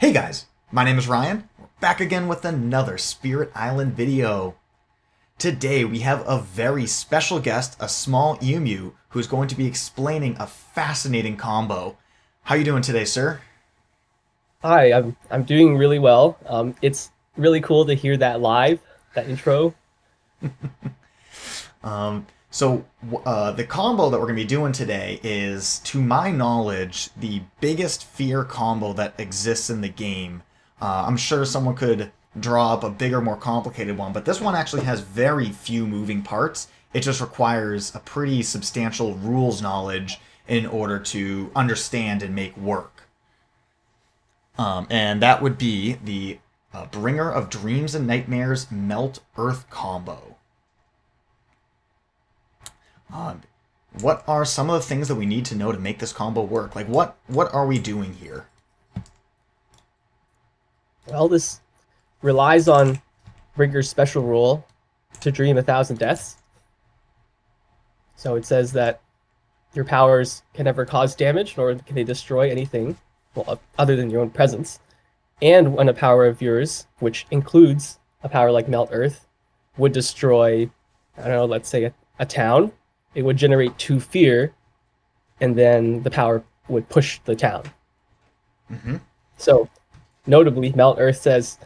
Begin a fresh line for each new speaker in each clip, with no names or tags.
Hey guys, my name is Ryan. We're back again with another Spirit Island video. Today we have a very special guest, a small emu, who's going to be explaining a fascinating combo. How you doing today, sir?
Hi, I'm doing really well. It's really cool to hear that live, that intro.
The combo that we're going to be doing today is, to my knowledge, the biggest fear combo that exists in the game. I'm sure someone could draw up a bigger, more complicated one, but this one actually has very few moving parts. It just requires a pretty substantial rules knowledge in order to understand and make work. And that would be the Bringer of Dreams and Nightmares Melt Earth combo. Uh, what are some of the things that we need to know to make this combo work? Like, what are we doing here?
Well, this relies on Rigger's special rule to dream 1,000 deaths. So it says that your powers can never cause damage, nor can they destroy anything, well, other than your own presence. And when a power of yours, which includes a power like Melt Earth, would destroy, I don't know, let's say a town, it would generate two fear, and then the power would push the town.
Mm-hmm.
So, notably, Mount Earth says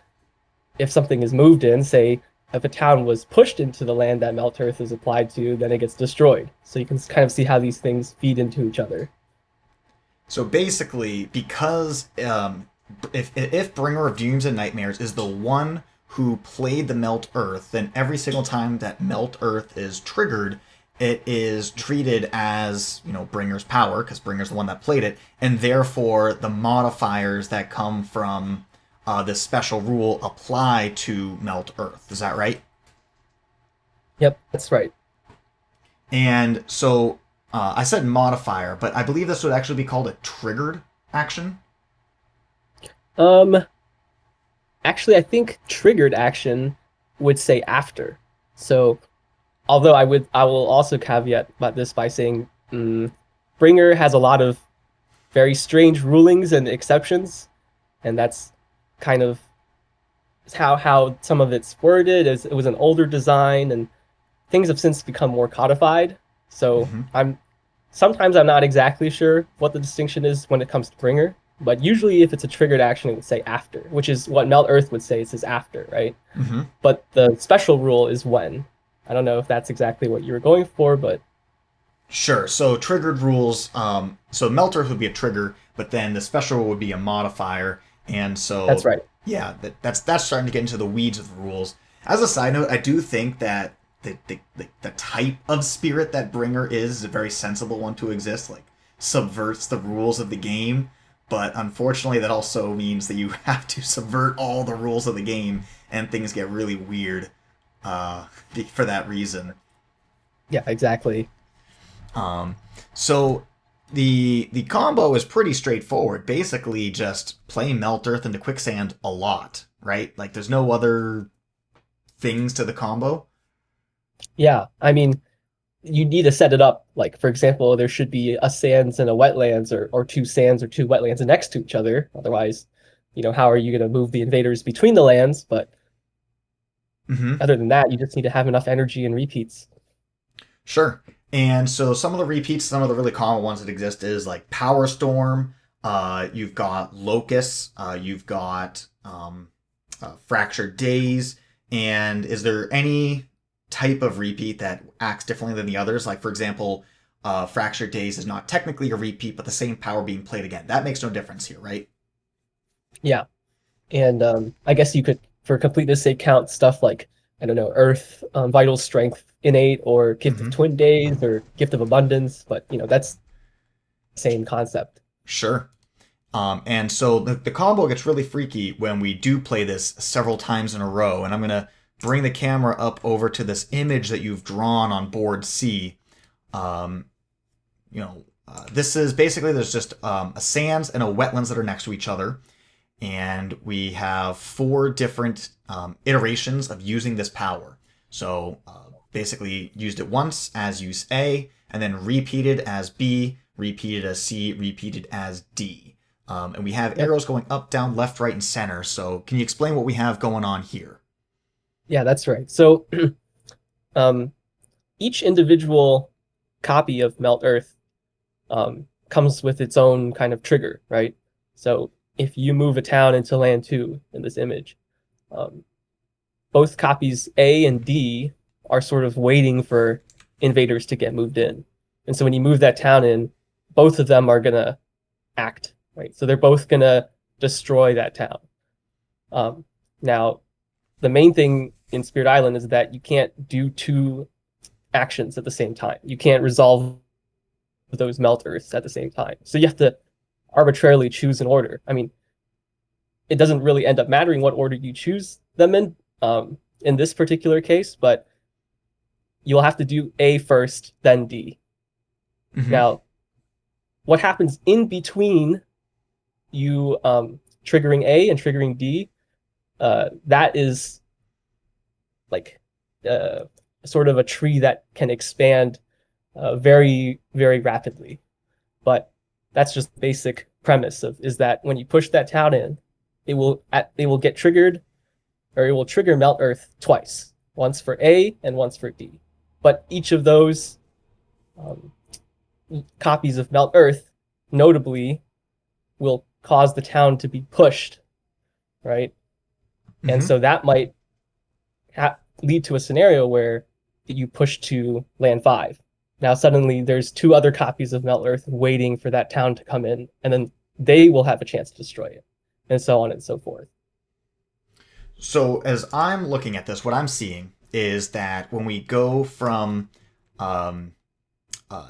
if something is moved in, say if a town was pushed into the land that Mount Earth is applied to, then it gets destroyed. So you can kind of see how these things feed into each other.
So basically, because if Bringer of Dreams and Nightmares is the one who played the Melt Earth, then every single time that Melt Earth is triggered, it is treated as, Bringer's power, because Bringer's the one that played it, and therefore the modifiers that come from this special rule apply to Melt Earth. Is that right?
Yep, that's right.
And so I said modifier, but I believe this would actually be called a triggered action.
Um, Actually, I think triggered action would say after. So, although I will also caveat about this by saying, Bringer has a lot of very strange rulings and exceptions, and that's kind of how some of it's worded. As it was an older design, and things have since become more codified. So
Mm-hmm.
I'm not exactly sure what the distinction is when it comes to bringer, but usually if it's a triggered action, it would say after, which is what Melt Earth would say. It says after, right?
Mm-hmm.
But the special rule is when. I don't know if that's exactly what you were going for, but
Sure. So triggered rules. So Melt Earth would be a trigger, but then the special rule would be a modifier. And
that's
so,
right.
yeah, that's starting to get into the weeds of the rules. As a side note, I do think that the type of spirit that Bringer is a very sensible one to exist. Like, subverts the rules of the game, but unfortunately, that also means that you have to subvert all the rules of the game, and things get really weird uh, for that reason.
Yeah, exactly.
Um, so the combo is pretty straightforward. Basically, just play Melt Earth into Quicksand a lot, right? Like, there's no other things to the combo.
Yeah, I mean, you need to set it up. Like, for example, there should be a sands and a wetlands, or two sands or two wetlands next to each other. Otherwise, how are you going to move the invaders between the lands? But
Mm-hmm.
other than that, you just need to have enough energy and repeats.
Sure. And so some of the repeats, some of the really common ones that exist is like Power Storm. You've got Locusts. You've got Fractured Days. And is there any type of repeat that acts differently than the others? Like, for example, Fractured Days is not technically a repeat, but the same power being played again. That makes no difference here, right?
Yeah, and I guess you could, for completeness sake, count stuff like, I don't know, Earth, Vital Strength, Innate, or Gift of
Mm-hmm.
Twin Days, or Gift of Abundance. But that's the same concept.
Sure. And so the combo gets really freaky when we do play this several times in a row. And I'm going to bring the camera up over to this image that you've drawn on board C. Um, this is basically, there's just a sands and a wetlands that are next to each other. And we have four different iterations of using this power. So basically, used it once as use A, and then repeated as B, repeated as C, repeated as D. And we have
Yep.
arrows going up, down, left, right, and center. So can you explain what we have going on here?
Yeah, that's right. So um, each individual copy of Melt Earth comes with its own kind of trigger, right? So if you move a town into land two in this image, um, both copies A and D are sort of waiting for invaders to get moved in. And so when you move that town in, both of them are going to act, right? So they're both going to destroy that town. Now, the main thing in Spirit Island is that you can't do two actions at the same time. You can't resolve those melt earths at the same time. So you have to arbitrarily choose an order. I mean, it doesn't really end up mattering what order you choose them in this particular case, but you'll have to do A first, then D.
Mm-hmm.
Now, what happens in between you triggering A and triggering D, that is like sort of a tree that can expand very, very rapidly. But that's just the basic premise of is that when you push that town in, it will get triggered, or it will trigger Melt Earth twice, once for A and once for D. But each of those um, copies of Melt Earth, notably, will cause the town to be pushed, right?
Mm-hmm.
And so that might lead to a scenario where you push to land 5. Now suddenly there's 2 other copies of Melt Earth waiting for that town to come in, and then they will have a chance to destroy it, and so on and so forth.
So as I'm looking at this, what I'm seeing is that when we go from, um, uh,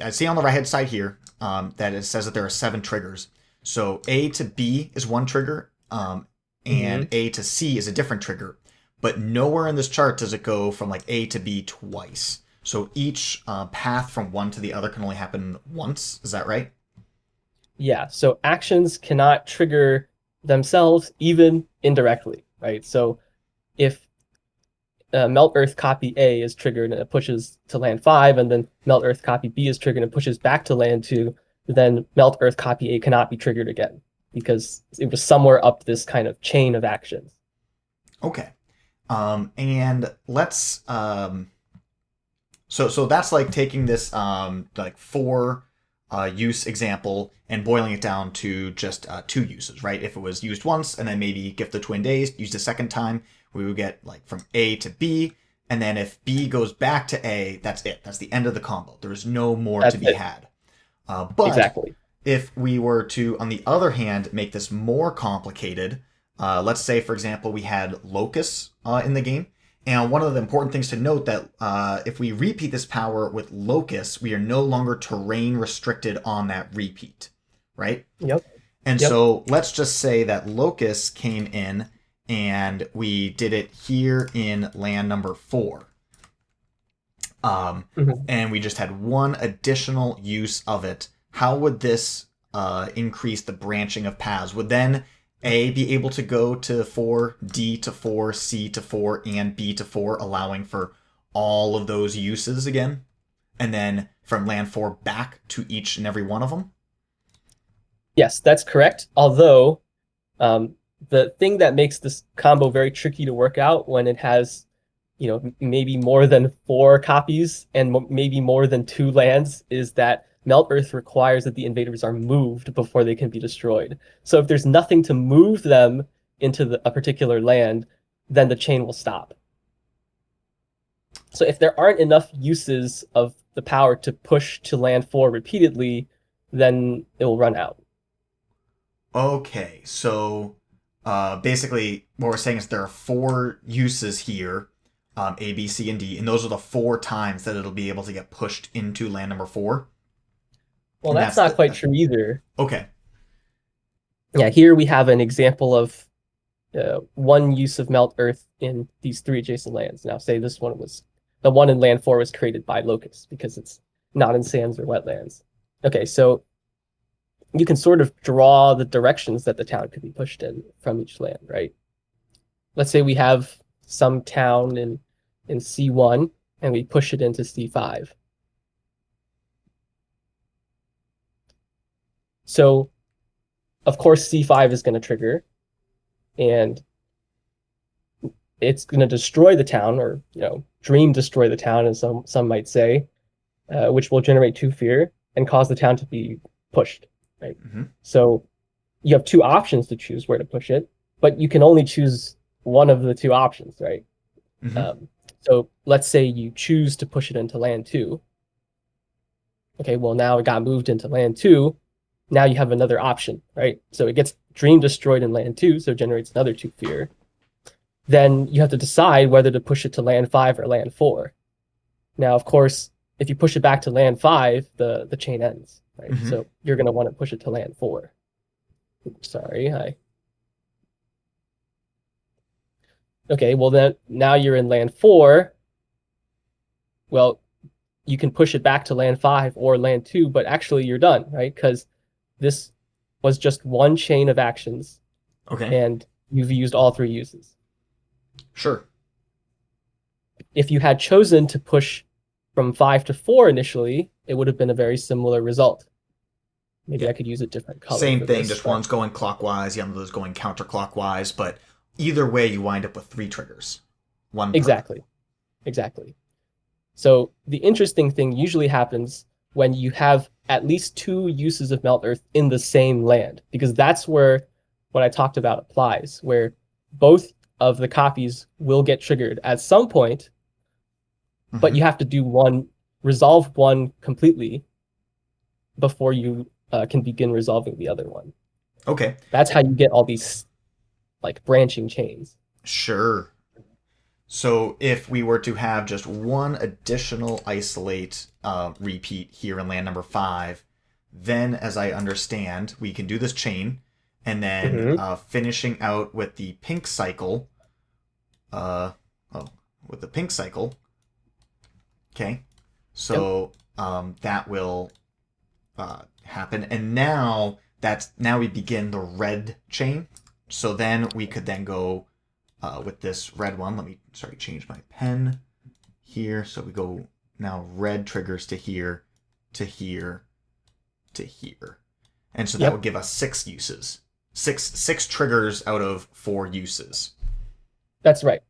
I see on the right hand side here that it says that there are 7 triggers. So A to B is one trigger, and A to C is a different trigger. But nowhere in this chart does it go from like A to B twice. So each path from one to the other can only happen once. Is that right?
Yeah, so actions cannot trigger themselves even indirectly, right? So if Melt Earth copy A is triggered and it pushes to land 5, and then Melt Earth copy B is triggered and pushes back to land 2, then Melt Earth copy A cannot be triggered again because it was somewhere up this kind of chain of actions.
Okay. And let's so that's like taking this like 4 use example and boiling it down to just 2 uses, right? If it was used once and then maybe Gift of Twin Days used a second time, we would get like from A to B, and then if B goes back to A, that's it. That's the end of the combo. There's no more
That's
to be
it.
had. But
Exactly.
if we were to, on the other hand, make this more complicated, let's say, for example, we had Locus in the game. And one of the important things to note that if we repeat this power with Locus, we are no longer terrain restricted on that repeat, right?
Yep.
And
Yep.
so let's just say that Locus came in and we did it here in land number 4. And we just had one additional use of it. How would this increase the branching of paths? Would then A be able to go to 4, D to 4, C to 4, and B to 4, allowing for all of those uses again? And then from land 4 back to each and every one of them?
Yes, that's correct. Although the thing that makes this combo very tricky to work out when it has, maybe more than 4 copies and maybe more than 2 lands is that Melt Earth requires that the invaders are moved before they can be destroyed. So if there's nothing to move them into a particular land, then the chain will stop. So if there aren't enough uses of the power to push to land 4 repeatedly, then it will run out.
Okay, so basically what we're saying is there are 4 uses here, A, B, C, and D, and those are the 4 times that it'll be able to get pushed into land number 4.
Well,
And
that's not quite true either.
Okay.
Yeah, here we have an example of one use of Melt Earth in these 3 adjacent lands. Now, say this one was the one in land 4 was created by Locust because it's not in sands or wetlands. Okay, so you can sort of draw the directions that the town could be pushed in from each land, right? Let's say we have some town in C1 and we push it into C5. So of course, C5 is going to trigger, and it's going to destroy the town, or dream destroy the town, as some might say, which will generate 2 fear and cause the town to be pushed. Right.
Mm-hmm.
So you have 2 options to choose where to push it, but you can only choose one of the 2 options, right?
Mm-hmm.
So let's say you choose to push it into land 2. Okay, well, now it got moved into land 2. Now you have another option, right? So it gets dream destroyed in land 2, so it generates another 2 fear. Then you have to decide whether to push it to land 5 or land 4. Now, of course, if you push it back to land 5, the chain ends, right?
Mm-hmm.
So you're going to want to push it to land 4. Sorry, Okay, well then now you're in land 4. Well, you can push it back to land 5 or land 2, but actually you're done, right? Because this was just one chain of actions,
Okay.
and you've used all 3 uses.
Sure.
If you had chosen to push from 5 to 4 initially, it would have been a very similar result. Maybe I could use a different color.
Same thing, just one's going clockwise, the other's going counterclockwise, but either way you wind up with 3 triggers. One per.
Exactly. So the interesting thing usually happens when you have at least 2 uses of Melt Earth in the same land, because that's where what I talked about applies, where both of the copies will get triggered at some point, but you have to resolve one completely before you can begin resolving the other one.
Okay.
That's how you get all these like branching chains.
Sure. So if we were to have just one additional isolate repeat here in land number 5, then, as I understand, we can do this chain, and then finishing out with the pink cycle. With the pink cycle. Okay. So that will happen, and now we begin the red chain. So then we could then go with this red one. Let me change my pen here. So we go now red triggers to here, to here, to here. And so that would give us 6 uses. Six triggers out of 4 uses.
That's right.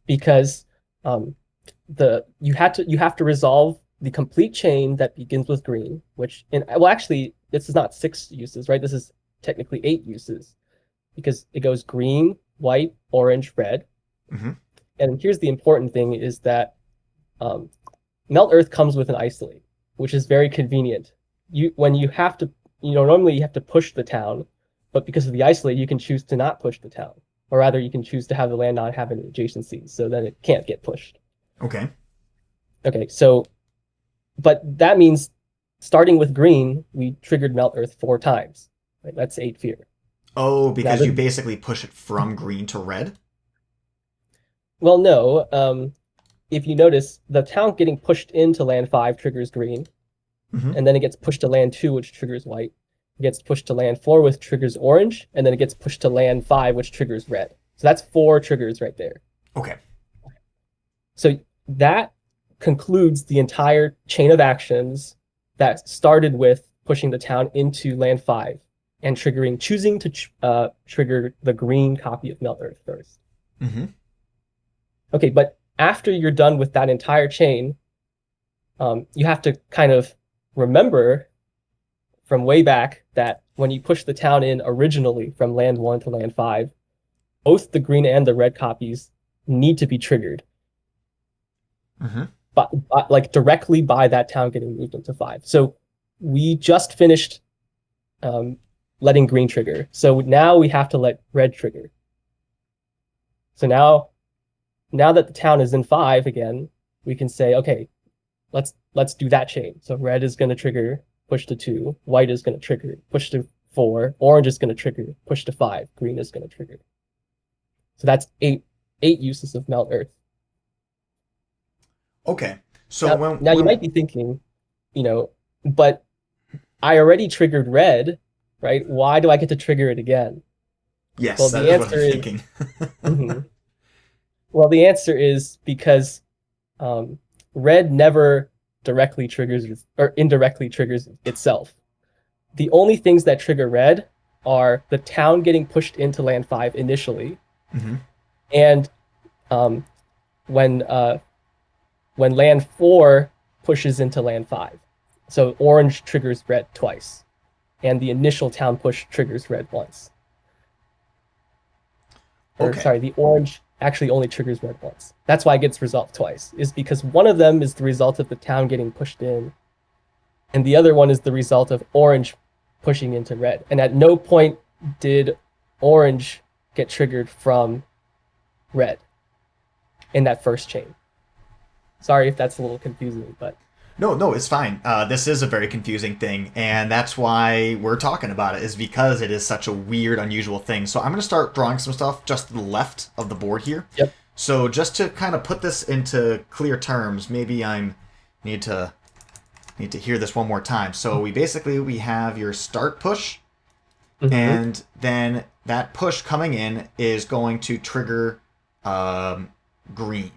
Because you have to resolve the complete chain that begins with green, which actually this is not 6 uses, right? This is technically 8 uses, because it goes green, white, orange, red.
Mm-hmm.
And here's the important thing is that Melt Earth comes with an isolate, which is very convenient. When you have to, normally you have to push the town, but because of the isolate, you can choose to not push the town. Or rather, you can choose to have the land not have any adjacencies, so then it can't get pushed.
Okay.
Okay, so, but that means starting with green, we triggered Melt Earth 4 times. Right? That's 8 fear.
Oh, because you basically push it from green to red?
Well, no. If you notice, the town getting pushed into land 5 triggers green, and then it gets pushed to land 2, which triggers white. It gets pushed to land 4, which triggers orange, and then it gets pushed to land 5, which triggers red. So that's 4 triggers right there.
Okay.
So that concludes the entire chain of actions that started with pushing the town into land 5 and choosing to trigger the green copy of Melt Earth first.
Mm-hmm.
Okay, but after you're done with that entire chain, you have to kind of remember from way back that when you push the town in originally from land 1 to land 5, both the green and the red copies need to be triggered.
Mm-hmm.
But like directly by that town getting moved into 5. So we just finished letting green trigger. So now we have to let red trigger. So now that the town is in 5 again, we can say, okay, let's do that chain. So red is going to trigger, push to 2. White is going to trigger, push to 4. Orange is going to trigger, push to 5. Green is going to trigger. So that's eight uses of Melt Earth.
Okay. So
now you might be thinking, but I already triggered red, right? Why do I get to trigger it again?
Yes, well, that is what I'm thinking.
Mm-hmm. Well, the answer is because red never directly triggers or indirectly triggers itself. The only things that trigger red are the town getting pushed into land 5 initially,
Hmm.
and um, when land 4 pushes into land 5. So orange triggers red twice, and the initial town push triggers red once. Or
Okay.
sorry, the orange actually only triggers red once. That's why it gets resolved twice, is because one of them is the result of the town getting pushed in, and the other one is the result of orange pushing into red. And at no point did orange get triggered from red in that first chain. Sorry if that's a little confusing, but
No, no, it's fine. This is a very confusing thing, and that's why we're talking about it, is because it is such a weird, unusual thing. So I'm going to start drawing some stuff just to the left of the board here.
yep.
So just to kind of put this into clear terms, maybe I need to hear this one more time. So we have your start push,
Mm-hmm.
and then that push coming in is going to trigger green.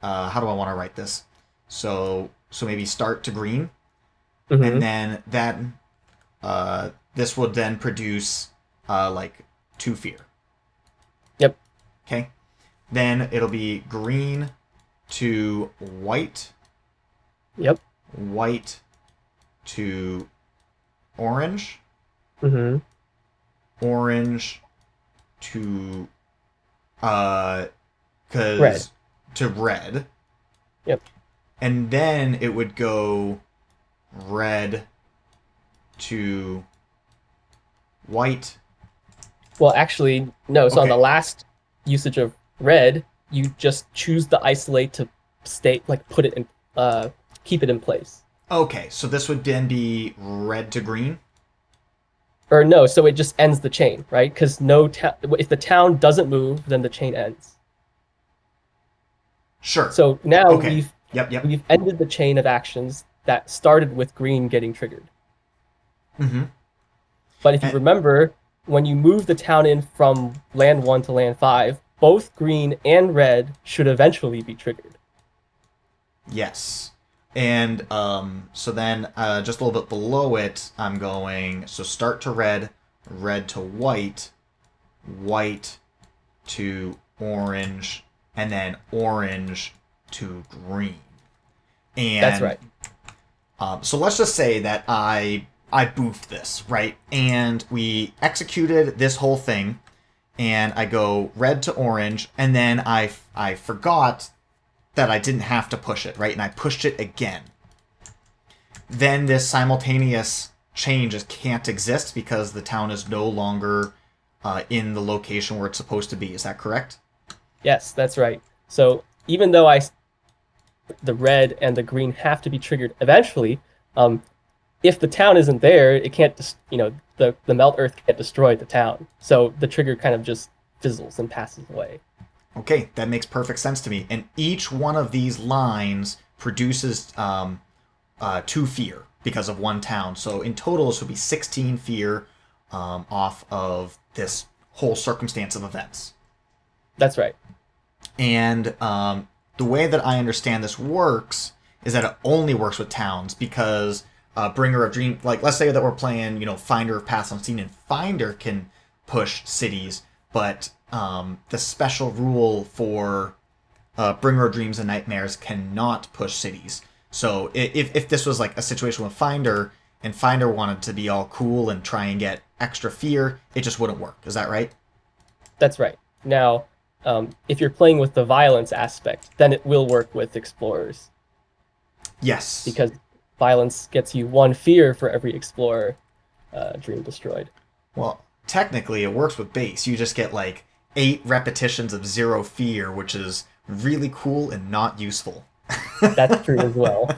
How do I want to write this? So maybe start to green, and
Mm-hmm.
then that this would then produce like 2 fear.
Yep.
Okay, then it'll be green to white,
Yep.
white to orange,
Mm-hmm.
orange to
Red.
cause to red,
Yep.
and then it would go red to white.
Well, actually, no. So on the
Okay.
last usage of red, you just choose the isolate to stay, like put it in, keep it in place.
Okay, so this would then be red to green.
Or no, so it just ends the chain, right? Because if the town doesn't move, then the chain ends.
Sure.
So now
Okay. Yep, yep.
we've ended the chain of actions that started with green getting triggered.
Mm-hmm.
But if you
And,
remember, when you move the town in from land 1 to land 5, both green and red should eventually be triggered.
yes. And so then just a little bit below it, I'm going, so start to red, red to white, white to orange, and then orange to green.
That's
And
right.
so let's just say that I boofed this, right? And we executed this whole thing, and I go red to orange, and then I forgot that I didn't have to push it, right? And I pushed it again. Then this simultaneous change just can't exist because the town is no longer in the location where it's supposed to be. Is that correct?
Yes, that's right. So even though the red and the green have to be triggered eventually, if the town isn't there, it can't, the melt earth can't destroy the town. So the trigger kind of just fizzles and passes away.
Okay, that makes perfect sense to me. And each one of these lines produces 2 fear because of one town. So in total, this would be 16 fear off of this whole circumstance of events.
That's right.
And the way that I understand this works is that it only works with towns because Bringer of Dream, like let's say that we're playing, Finder of Paths Unseen, and Finder can push cities, but the special rule for Bringer of Dreams and Nightmares cannot push cities. So if this was like a situation with Finder, and Finder wanted to be all cool and try and get extra fear, it just wouldn't work. Is that right?
That's right. Now, if you're playing with the violence aspect, then it will work with explorers
Yes.
because violence gets you 1 fear for every explorer dream destroyed.
Well, technically, it works with base. You just get like 8 repetitions of 0 fear, which is really cool and not useful.
That's true as well.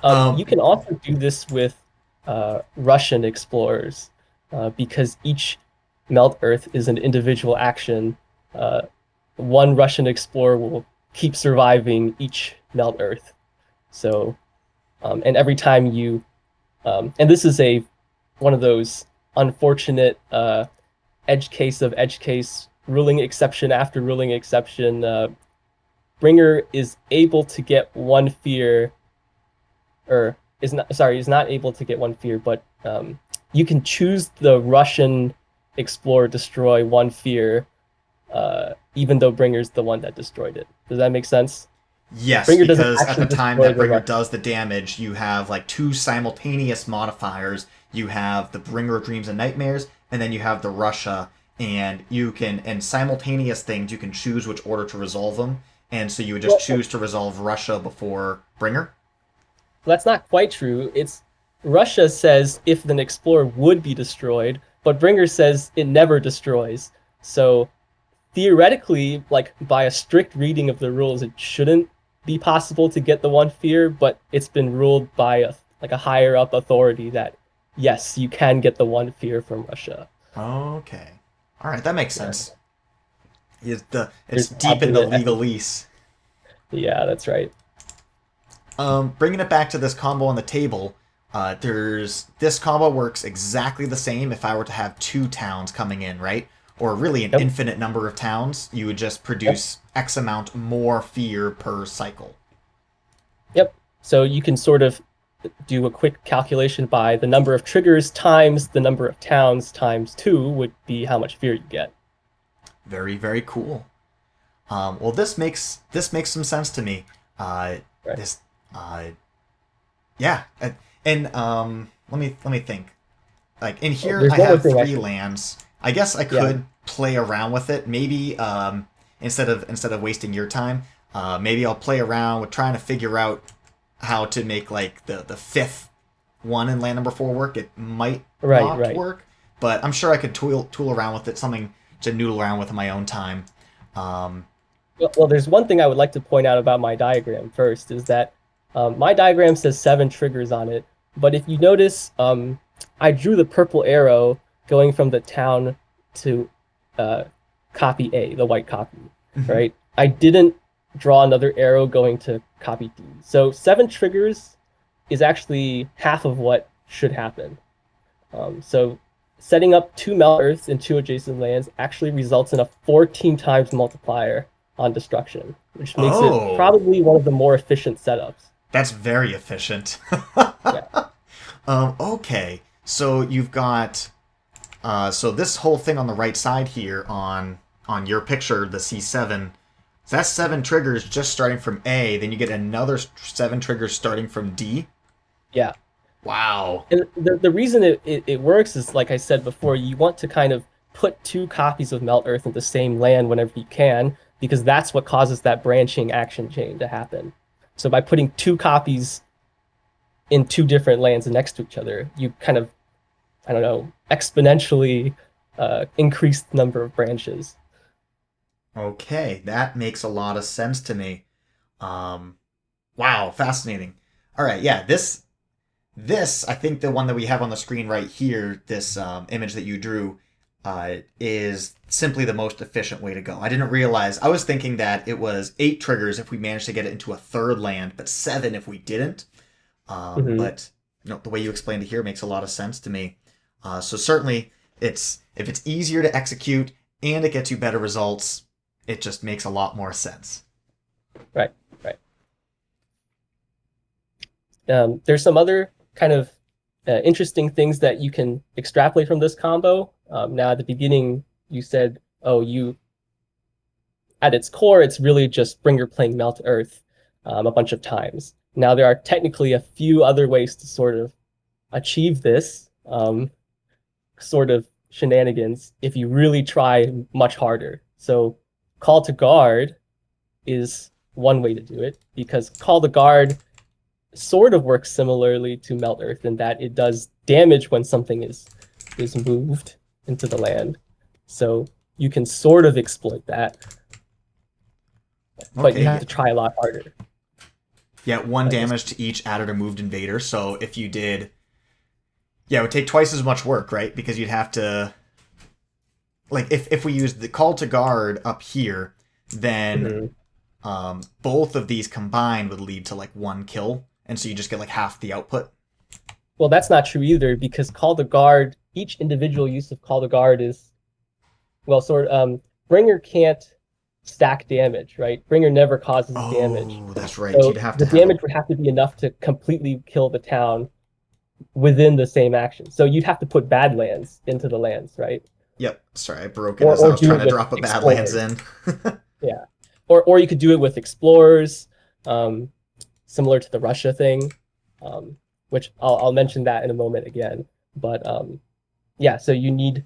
Um,
You can also do this with Russian explorers because each melt earth is an individual action. One Russian explorer will keep surviving each melt earth. So, and every time and this is one of those unfortunate edge case of edge case, ruling exception after ruling exception. Bringer is able to get 1 fear, or is not able to get 1 fear, but you can choose the Russian explore destroy one fear, even though Bringer's the one that destroyed it. Does that make sense?
Yes,
Bringer doesn't
because at
actually
the time
destroy
that
the
Bringer
Russian.
does the damage, you have like two simultaneous modifiers. You have the Bringer of Dreams and Nightmares, and then you have the Russia, and you can, and simultaneous things, you can choose which order to resolve them. And so you would just
Well,
choose to resolve Russia before Bringer.
that's not quite true. It's Russia says if an explorer would be destroyed, but Bringer says it never destroys. So theoretically, like by a strict reading of the rules, it shouldn't be possible to get the one fear, but it's been ruled by a higher up authority that yes, you can get the one fear from Russia.
Okay. All right, that makes
Yeah,
sense. It's
there's
deep in the
absolute ethics.
legalese.
Yeah, that's right.
Bringing it back to this combo on the table, there's this combo works exactly the same if I were to have two towns coming in, right? Or really an
Yep.
infinite number of towns. You would just
Yep.
produce X amount more fear per cycle.
Yep. So you can sort of do a quick calculation by the number of triggers times the number of towns times two would be how much fear you get.
Very, very cool. Well, this makes some sense to me.
Right.
This, uh, yeah, and let me think. Like in
Oh,
here,
there's
I
one more
have
thing I
three
should.
lands. I guess I
Yeah.
could play around with it. Maybe instead of wasting your time, maybe I'll play around with trying to figure out how to make like the fifth one in land number four work. It might
Right.
not
Right.
work, but I'm sure I could tool around with it. Something to noodle around with in my own time. Um,
Well, there's one thing I would like to point out about my diagram first is that my diagram says 7 triggers on it, but if you notice, I drew the purple arrow going from the town to uh, copy A, the white copy, right? I didn't draw another arrow going to copy D. So 7 triggers is actually half of what should happen. So setting up 2 Melt Earths in 2 adjacent lands actually results in a 14 times multiplier on destruction, which makes it
oh,
probably one of the more efficient setups.
that's very efficient.
Yeah.
Okay, so you've got so this whole thing on the right side here on your picture, the C7. So that's 7 triggers just starting from A. Then you get another 7 triggers starting from D.
Yeah.
Wow.
And the reason it works is, like I said before, you want to kind of put 2 copies of Melt Earth in the same land whenever you can, because that's what causes that branching action chain to happen. So by putting 2 copies in 2 different lands next to each other, you kind of, I don't know, exponentially increase the number of branches.
Okay, that makes a lot of sense to me. Um, wow, fascinating. All right, yeah, this I think the one that we have on the screen right here, this image that you drew, is simply the most efficient way to go. I didn't realize. I was thinking that it was 8 triggers if we managed to get it into a third land, but 7 if we didn't.
Hmm.
But the way you explained it here makes a lot of sense to me. So certainly, it's if it's easier to execute and it gets you better results, it just makes a lot more sense.
Right, right. There's some other kind of interesting things that you can extrapolate from this combo. Now, at the beginning, you said, "Oh, you at its core, it's really just Bringer playing Melt Earth a bunch of times." Now, there are technically a few other ways to sort of achieve this sort of shenanigans if you really try much harder. So, Call to Guard is one way to do it because Call to Guard sort of works similarly to Melt Earth in that it does damage when something is moved into the land. So you can sort of exploit that, but you
Okay,
have
yeah,
to try a lot harder.
yeah, one
Like this.
damage to each added or moved invader. So if you did, yeah, it would take twice as much work, right? Because you'd have to, like, if we use the call to guard up here, then
Mhm.
both of these combined would lead to like one kill, and so you just get like half the output.
Well, that's not true either because Call to Guard, each individual use of Call to Guard is well, sort of. Bringer can't stack damage, right? Bringer never causes damage,
Oh, that's right. You'd
so
have to
the
have a.
damage would have to be enough to completely kill the town within the same action. So you'd have to put Badlands into the lands, right?
Yep. Sorry, I broke it as I
Or
was
do
trying
it
to
with
drop a Badlands
Explorers.
in.
Yeah. Or you could do it with Explorers, um, similar to the Russia thing, um, which I'll mention that in a moment again. But yeah, so you need,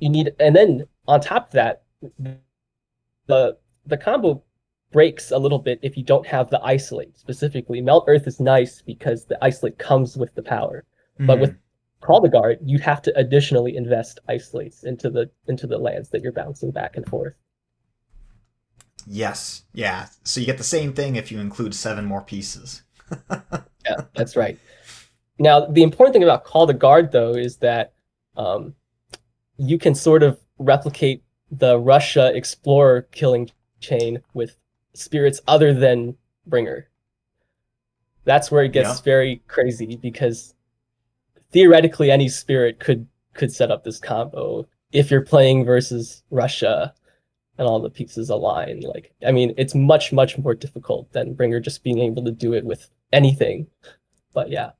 and then on top of that, the combo breaks a little bit if you don't have the isolate specifically. Melt Earth is nice because the isolate comes with the power, but with
Hmm.
Call the Guard, you'd have to additionally invest isolates into the lands that you're bouncing back and forth.
Yes. Yeah. So you get the same thing if you include 7 more pieces.
Yeah, that's right. Now, the important thing about Call the Guard, though, is that um, you can sort of replicate the Russia explorer killing chain with spirits other than Bringer. That's where it gets
Yeah.
very crazy because theoretically any spirit could set up this combo if you're playing versus Russia and all the pieces align. Like, I mean, it's much more difficult than Bringer just being able to do it with anything. But yeah.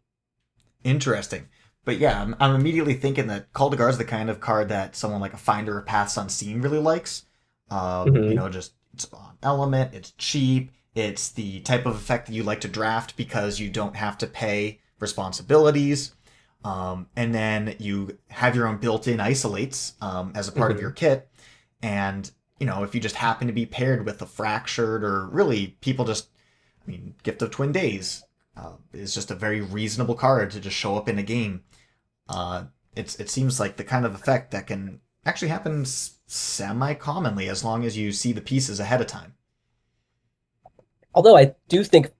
Interesting. But yeah, I'm immediately thinking that Call to Guard is the kind of card that someone like a Finder of Paths Unseen really likes.
Mm-hmm.
Just it's on element, it's cheap, it's the type of effect that you like to draft because you don't have to pay responsibilities. And then you have your own built-in isolates as a part of
Mm-hmm.
your kit. And, if you just happen to be paired with a fractured or really people just, Gift of Twin Days is just a very reasonable card to just show up in a game. It seems like the kind of effect that can actually happen semi commonly as long as you see the pieces ahead of time.
Although I do think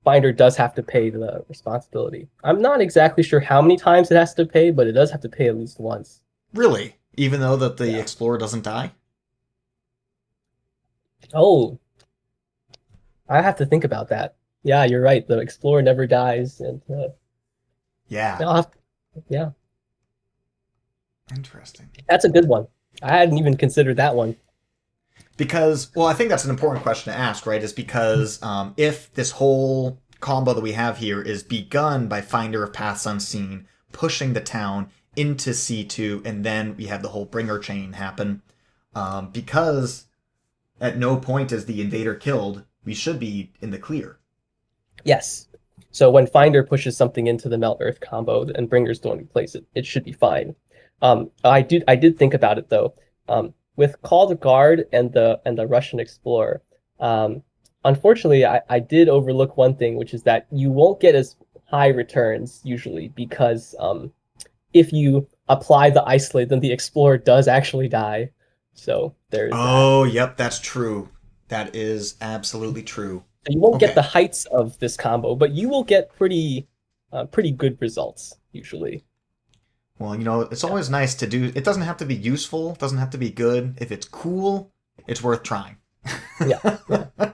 Finder does have to pay the responsibility. I'm not exactly sure how many times it has to pay, but it does have to pay at least once.
Really, even though that the
Yeah.
explorer doesn't die.
Oh, I have to think about that. Yeah, you're right. The Explorer never dies, and
Yeah,
I'll have, yeah,
interesting.
that's a good one. I hadn't even considered that one.
Because, well, I think that's an important question to ask, right? Is because if this whole combo that we have here is begun by Finder of Paths Unseen pushing the town into C2, and then we have the whole bringer chain happen, because at no point is the invader killed, we should be in the clear.
Yes. So when Finder pushes something into the Melt Earth combo and Bringers don't replace it, it should be fine. I did think about it though. With Call to Guard and the Russian Explorer, um, unfortunately, I did overlook one thing, which is that you won't get as high returns usually because if you apply the isolate, then the Explorer does actually die. So there's that.
Oh, yep, that's true. That is absolutely true.
So you won't get
Okay.
the heights of this combo, but you will get pretty good results usually.
Well, it's
Yeah,
always nice to do. It doesn't have to be useful, doesn't have to be good. If it's cool, it's worth trying.
yeah, yeah.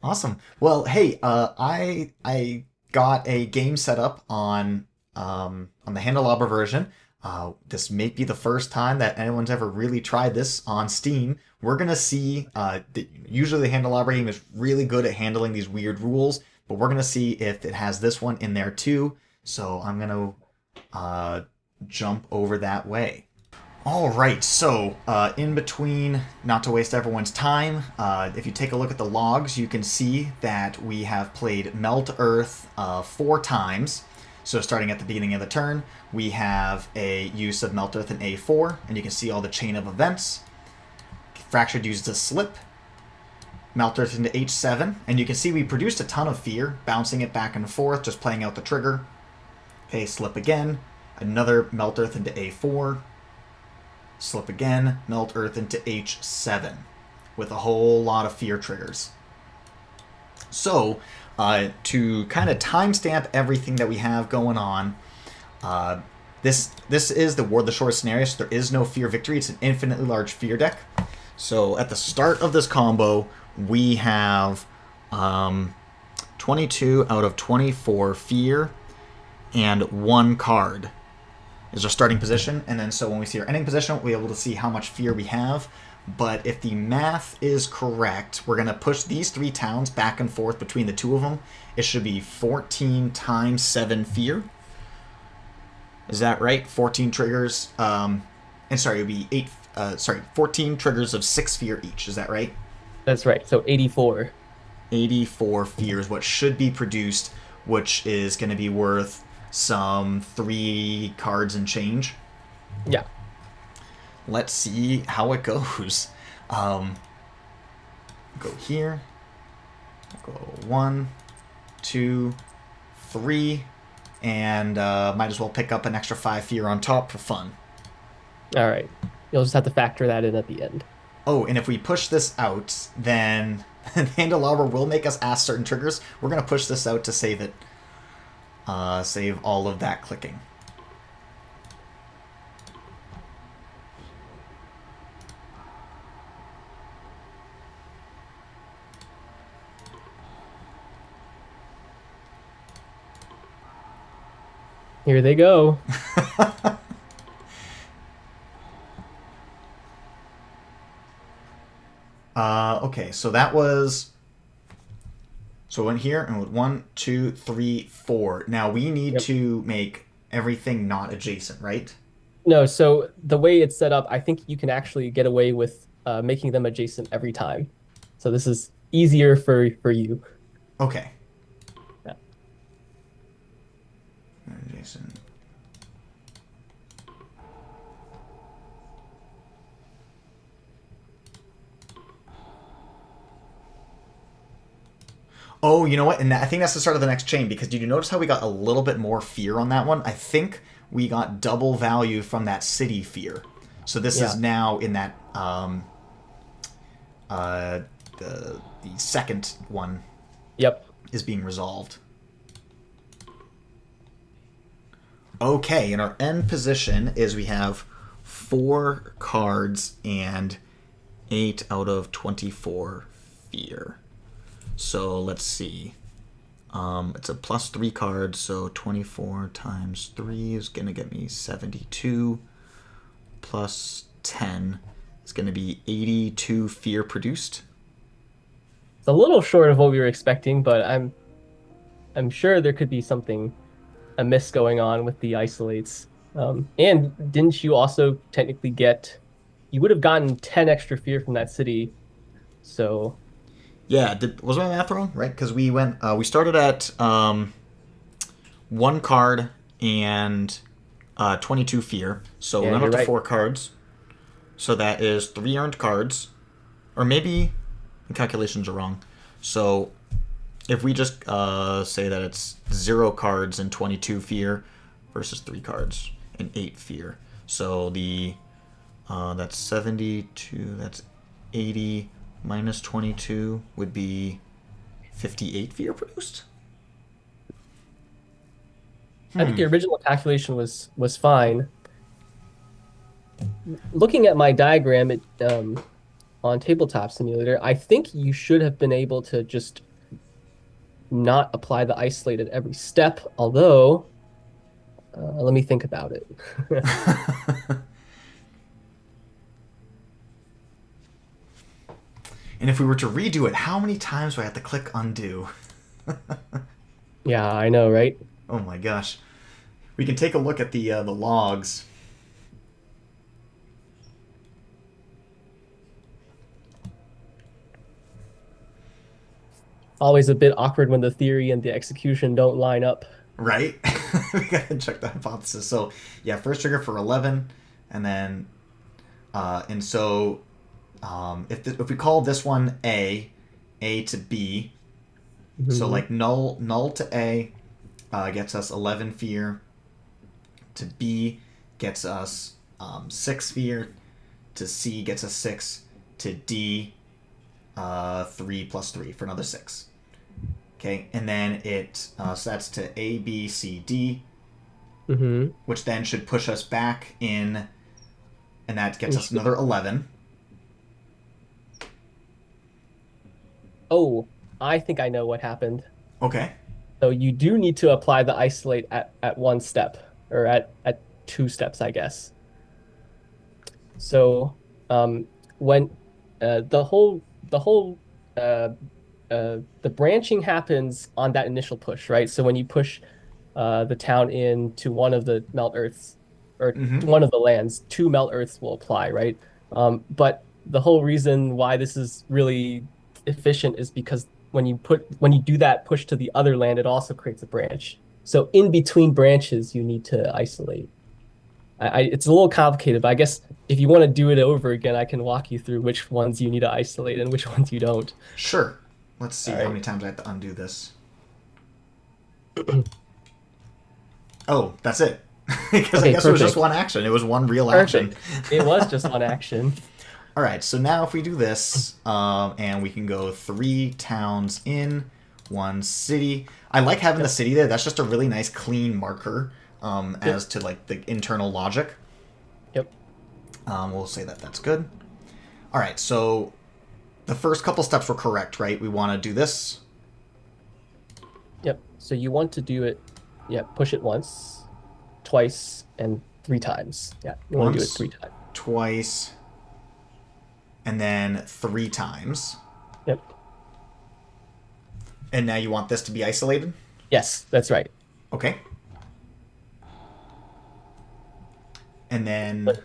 Awesome. Well, hey, I got a game set up on the Handelabra version. This may be the first time that anyone's ever really tried this on Steam. We're gonna see. Usually the Handelabra game is really good at handling these weird rules, but we're gonna see if it has this one in there too. So I'm gonna uh, jump over that way. All right, so in between, not to waste everyone's time, if you take a look at the logs, you can see that we have played Melt Earth 4 times. So starting at the beginning of the turn, we have a use of Melt Earth in A4, and you can see all the chain of events. Fractured uses a slip, Melt Earth into H7, and you can see we produced a ton of fear, bouncing it back and forth, just playing out the trigger. Okay, slip again, another Melt Earth into A4, slip again, Melt Earth into H7 with a whole lot of fear triggers. So, to kind of timestamp everything that we have going on, this is the War of the Shores scenario, so there is no fear victory. It's an infinitely large fear deck. So at the start of this combo, we have 22 out of 24 fear and 1 card is our starting position. And then so when we see our ending position, we'll be able to see how much fear we have. But if the math is correct, we're going to push these three towns back and forth between the two of them. It should be 14 times 7 fear. Is that right? 14 triggers. And sorry, it would be 8. 14 triggers of 6 fear each. Is that right?
That's right. So 84.
84 fear is what should be produced, which is going to be worth some 3 cards and change.
Yeah.
Let's see how it goes. Go here. Go 1, 2, 3, and might as well pick up an extra 5 fear on top for fun.
All right. You'll just have to factor that in at the end.
Oh, and if we push this out, then the Andalabra will make us ask certain triggers. We're going to push this out to save it. Save all of that clicking.
Here they go.
Okay, so that was. So we went here and went 1, 2, 3, 4. Now we need
Yep.
to make everything not adjacent, right?
No, so the way it's set up, I think you can actually get away with making them adjacent every time. So this is easier for you.
Okay.
Yeah.
Adjacent. Oh, you know what? And I think that's the start of the next chain, because did you notice how we got a little bit more fear on that one? I think we got double value from that city fear. So this
Yeah.
is now in that the second one
Yep.
is being resolved. Okay, and our end position is we have 4 cards and 8 out of 24 fear. So let's see. It's a +3 card, so 24 times 3 is going to get me 72. Plus 10 is going to be 82 fear produced.
It's a little short of what we were expecting, but I'm sure there could be something amiss going on with the isolates. And didn't you also technically get? You would have gotten 10 extra fear from that city. So
Yeah, was my math wrong? Right, because we started at 1 card and 22 fear, so we
yeah,
went
you're
up to
right.
4 cards. So that is 3 earned cards, or maybe the calculations are wrong. So if we just say that it's 0 cards and 22 fear versus 3 cards and 8 fear, so that's 72. That's 80 minus 22 would be 58 fear produced.
I think the original calculation was fine. Looking at my diagram on Tabletop Simulator, I think you should have been able to just not apply the isolate at every step. Although, let me think about it.
And if we were to redo it, how many times do I have to click undo?
Yeah, I know, right?
Oh my gosh. We can take a look at the logs.
Always a bit awkward when the theory and the execution don't line up.
Right? We gotta check the hypothesis. So yeah, first trigger for 11, and then and so if we call this one A to B, so
Mhm.
like null to A gets us 11 fear, to B gets us 6 fear, to C gets us 6, to D 3 plus 3 for another 6. Okay, and then so that's to A, B, C, D,
Mhm.
which then should push us back in, and that gets us another 11.
Oh, I think I know what happened.
Okay.
So you do need to apply the isolate at one step or at 2 steps, I guess. So when the whole uh, the branching happens on that initial push, right? So when you push the town into one of the melt earths or
Mm-hmm.
one of the lands, two melt earths will apply, right? But the whole reason why this is really efficient is because when you do that push to the other land, it also creates a branch. So in between branches, you need to isolate. It's a little complicated, but I guess if you want to do it over again, I can walk you through which ones you need to isolate and which ones you don't.
Sure. Let's
All
see how
right.
many times I have to undo this. Oh, that's it. Because I
Okay,
guess it was just
perfect.
one action. It was one real action.
Perfect. It was just one action.
All right, so now if we do this, and we can go 3 towns in, 1 city. I like having the
Yep.
city there. That's just a really nice clean marker
Yep.
as to like the internal logic.
Yep.
We'll say that that's good. All right, so the first couple steps were correct, right? We want to do this.
Yep. So you want to do it, yeah, push it once, twice, and three times. Yeah, you want to do it
Once,
three times.
twice, and then 3 times.
Yep.
And now you want this to be isolated?
Yes, that's right.
Okay. And then,
But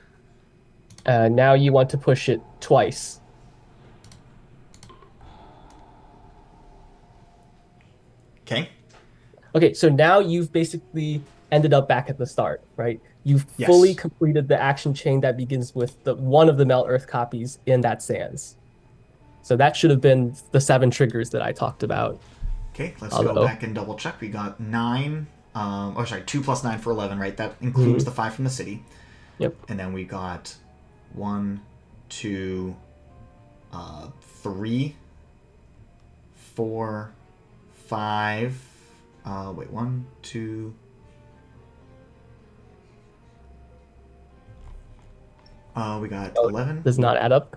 now you want to push it twice.
okay.
Okay, so now you've basically ended up back at the start, right? You've fully
Yes.
completed the action chain that begins with the one of the Melt Earth copies in that sands. So that should have been the seven triggers that I talked about.
Okay, let's go
Although,
back and double check. We got 9. Oh, sorry, 2 plus 9 for 11, right? That includes
mhm,
the 5 from the city.
yep.
And then we got 1, 2, 3, 4, 5. Wait, 1, 2. We got
Oh,
11.
does not add up.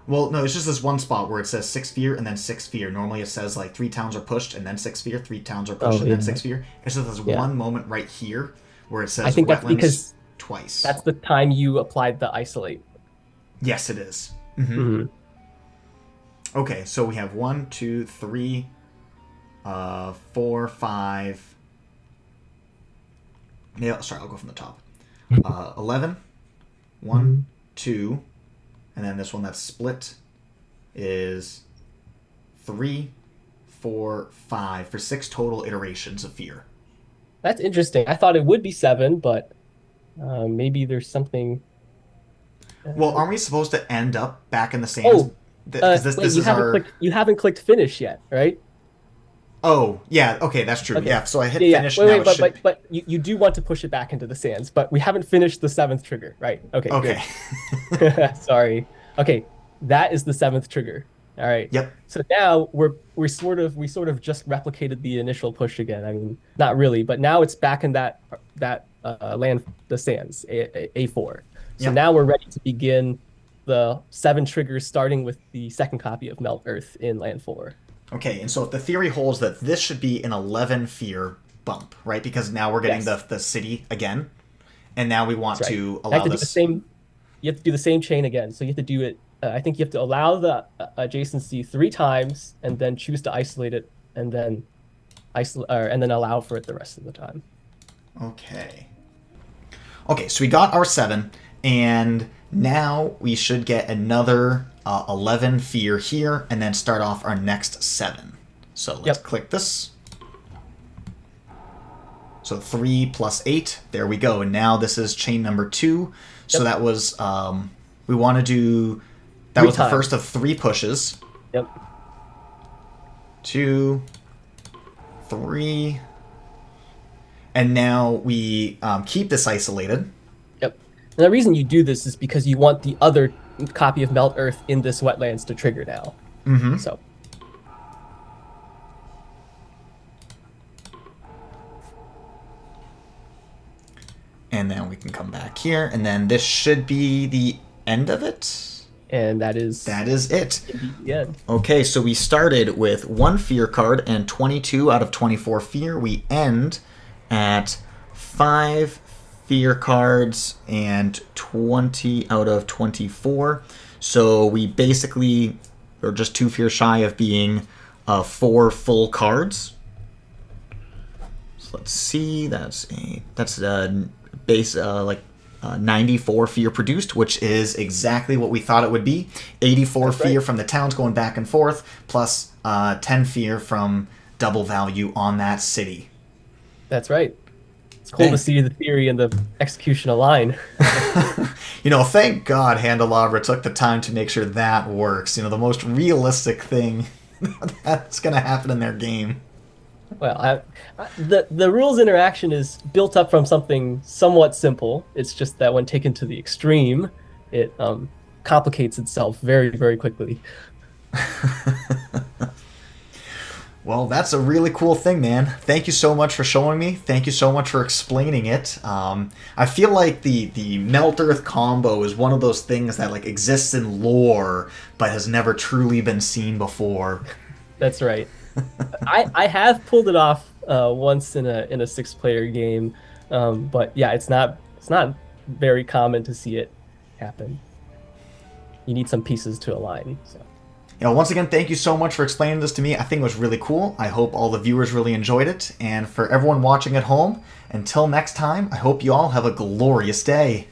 Well, no, it's just this one spot where it says 6 fear and then 6 fear. Normally it says like 3 towns are pushed and then 6 fear, 3 towns are pushed
Oh,
and then
yeah.
6 fear. It's just this
Yeah.
one moment right here where it
I
says
think that's
wetlands
because
twice.
that's the time you applied the isolate.
Yes, it is. Mm-hmm.
Mhm.
Okay, so we have 1, 2, 3, 4, 5. Yeah, sorry, I'll go from the top. 11. 1,
Mhm.
2. And then this one that's split is 3, 4, 5 for 6 total iterations of fear.
That's interesting. I thought it would be seven, but maybe there's something.
Well,
Uh,
aren't we supposed to end up back in the sands?
oh,
Because
wait,
this is our.
you haven't clicked finish yet, right?
Oh, yeah, okay, that's true.
Okay.
Yeah, so I hit
Yeah, yeah.
finish,
Wait,
now
wait,
it should.
but you do want to push it back into the sands, but we haven't finished the seventh trigger, right? Okay,
Okay.
good. Sorry. Okay, that is the seventh trigger. All right.
Yep.
So now we sort of just replicated the initial push again. I mean, not really, but now it's back in that land the sands A4. So
Yep.
now we're ready to begin the seven triggers, starting with the second copy of Melt Earth in Land 4.
Okay, and so if the theory holds that this should be an 11 fear bump, right? Because now we're getting
Yes,
the city again, and now we
that's
want
right.
to
I have
allow
to do the
this.
same. You have to do the same chain again. So you have to do it. I think you have to allow the adjacency three times, and then choose to isolate it, and then and then allow for it the rest of the time.
Okay. Okay, so we got our 7, and now we should get another 11 fear here, and then start off our next 7. So let's
Yep.
click this. So 3 plus 8, there we go. And now this is chain number 2. So
Yep.
that was, we want to do, that
Three
was the first
times.
of 3 pushes.
Yep.
2, 3, and now we keep this isolated.
Yep. And the reason you do this is because you want the other copy of Melt Earth in this wetlands to trigger now.
Mm-hmm.
So
And then we can come back here, and then this should be the end of it.
and that is
That is it.
indeed the end.
Okay, so we started with 1 fear card and 22 out of 24 fear. We end at 5 fear cards and 20 out of 24. So we basically are just 2 fear shy of being 4 full cards. So let's see, that's a base 94 fear produced, which is exactly what we thought it would be. 84
That's right.
fear from the towns going back and forth, plus 10 fear from double value on that city.
That's right. It's cool to see the theory and the execution align.
Thank God Handelabra took the time to make sure that works. The most realistic thing that's going to happen in their game.
Well, the rules interaction is built up from something somewhat simple. It's just that when taken to the extreme, it complicates itself very, very quickly.
Well, that's a really cool thing, man. Thank you so much for showing me. Thank you so much for explaining it. I feel like the Melt Earth combo is one of those things that exists in lore, but has never truly been seen before.
That's right. I have pulled it off once in a 6-player game, but yeah, it's not very common to see it happen. You need some pieces to align. So.
Once again, thank you so much for explaining this to me. I think it was really cool. I hope all the viewers really enjoyed it. And for everyone watching at home, until next time, I hope you all have a glorious day.